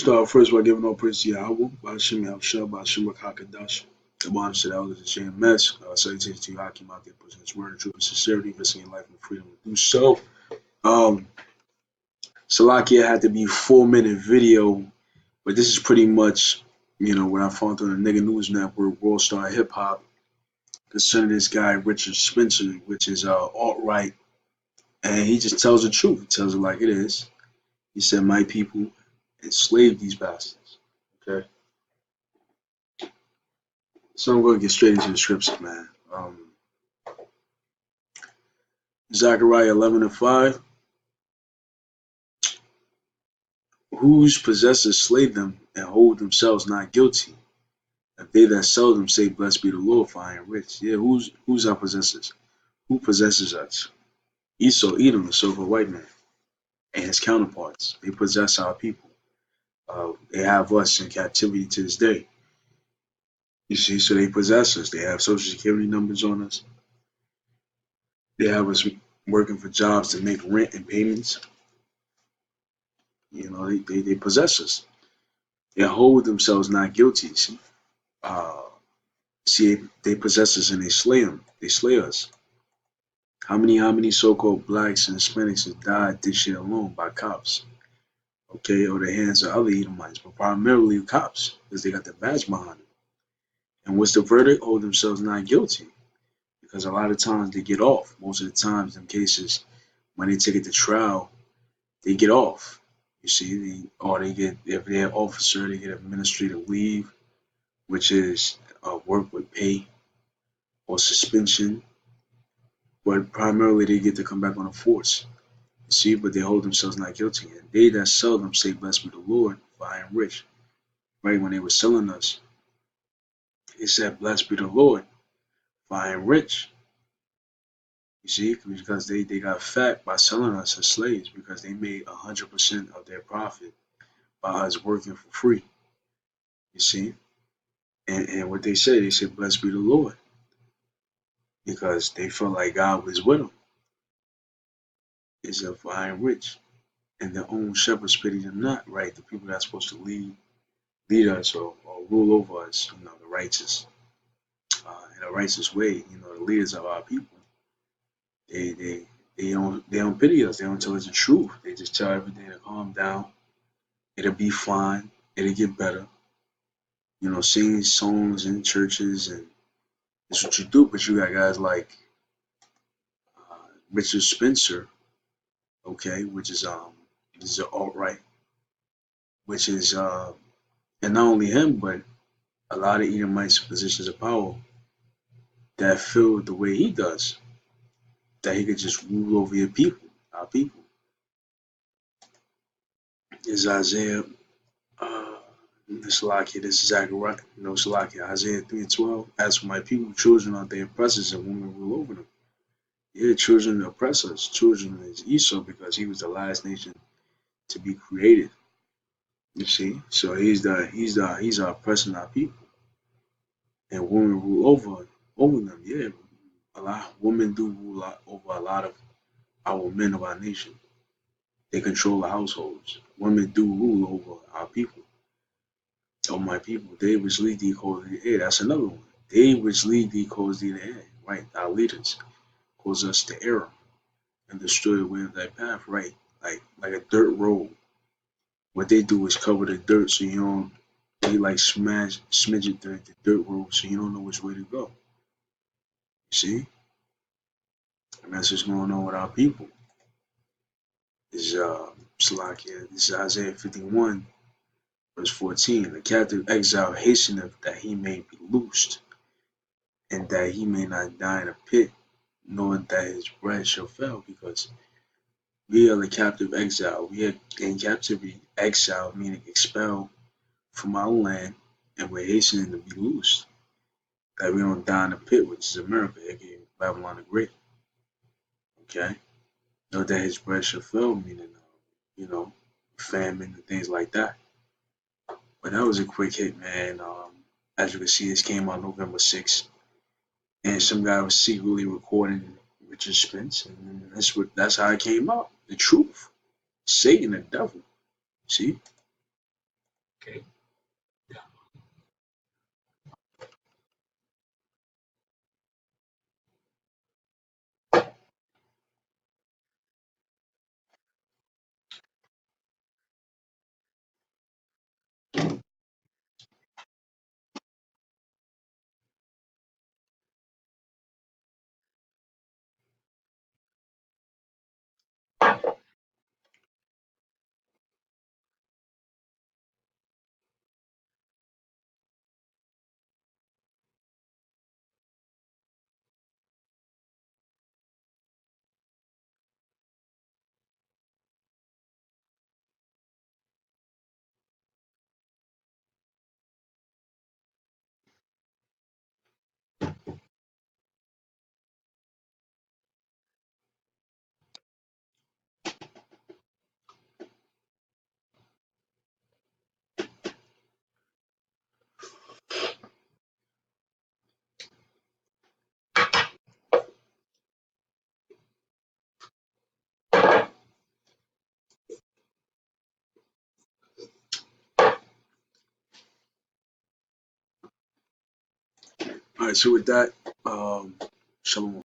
Start first by giving all praise to Yahweh, Bashim Yahushua, Bashim Hakadash. The bond said elders and shame mess. Salutations to you, Hakim out there, pushing his word, truth, and sincerity, risking your life and freedom to do so. Salakia had to be 4-minute video, but this is pretty much, what I found on the Nigga News Network, World Star Hip Hop, concerning this guy, Richard Spencer, which is alt-right, and he just tells the truth. He tells it like it is. He said, my people enslaved these bastards. Okay? So I'm going to get straight into the scripture, man. Zechariah 11:5. Whose possessors slay them and hold themselves not guilty? If they that sell them say, blessed be the Lord, for I am rich. Yeah, who's our possessors? Who possesses us? Esau, Edom, the so-called white man, and his counterparts. They possess our people. They have us in captivity to this day. You see, so they possess us. They have social security numbers on us. They have us working for jobs to make rent and payments. They possess us. They hold themselves not guilty. They possess us and they slay them. They slay us. How many so-called blacks and Hispanics have died this year alone by cops? Okay, or the hands of other Edomites, but primarily cops, because they got the badge behind them. And what's the verdict? Hold themselves not guilty. Because a lot of times they get off. Most of the times in cases, when they take it to trial, they get off. You see, they get, if they're an officer, they get administrative leave, which is work with pay or suspension. But primarily they get to come back on the force. You see, but they hold themselves not guilty. And they that sell them say, blessed be the Lord, for I am rich. Right, when they were selling us, they said, blessed be the Lord, for I am rich. You see, because they got fat by selling us as slaves, because they made 100% of their profit by us working for free. You see, and what they said, blessed be the Lord, because they felt like God was with them. They said, for I am rich, and their own shepherds pity them not. Right, the people that's supposed to lead us or rule over us, the righteous, in a righteous way. The leaders of our people, they don't pity us. They don't tell us the truth. They just tell everything to calm down. It'll be fine. It'll get better. Singing songs in churches, and that's what you do. But you got guys like Richard Spencer, okay, which is this is alt-right, which is and not only him, but a lot of Edomites in positions of power that feel the way he does, that he could just rule over your people, our people. Is Isaiah, Salakia, this is Zechariah, Salakia, Isaiah 3:12. As for my people, children are their oppressors, and women rule over them. Yeah, children oppress us. Children is Esau, because he was the last nation to be created. You see, so he's oppressing our people, and women rule over them. Yeah, a lot of women do rule over a lot of our men of our nation. They control the households. Women do rule over our people. Oh, my people, they which lead thee cause thee the air. That's another one. They which lead thee cause thee the air. Right, our leaders cause us to err and destroy the way of thy path. Right, like a dirt road. What they do is cover the dirt so you don't. They like smidge it the dirt road so you don't know which way to go. You see, and that's what's going on with our people. Is Salakia. This is Isaiah 51. Verse 14, the captive exile hasteneth that he may be loosed, and that he may not die in a pit, nor that his bread shall fail, because we are the captive exile. We are in captivity, exile, meaning expelled from our land, and we're hastening to be loosed, that we don't die in a pit, which is America, aka Babylon the Great. Okay? Nor that his bread shall fail, meaning, famine and things like that. But that was a quick hit, man. As you can see, this came out November 6th. And some guy was secretly recording Richard Spence, and that's how it came out. The truth. Satan, the devil. See? Okay. Yeah. All right, so with that, um, shalom.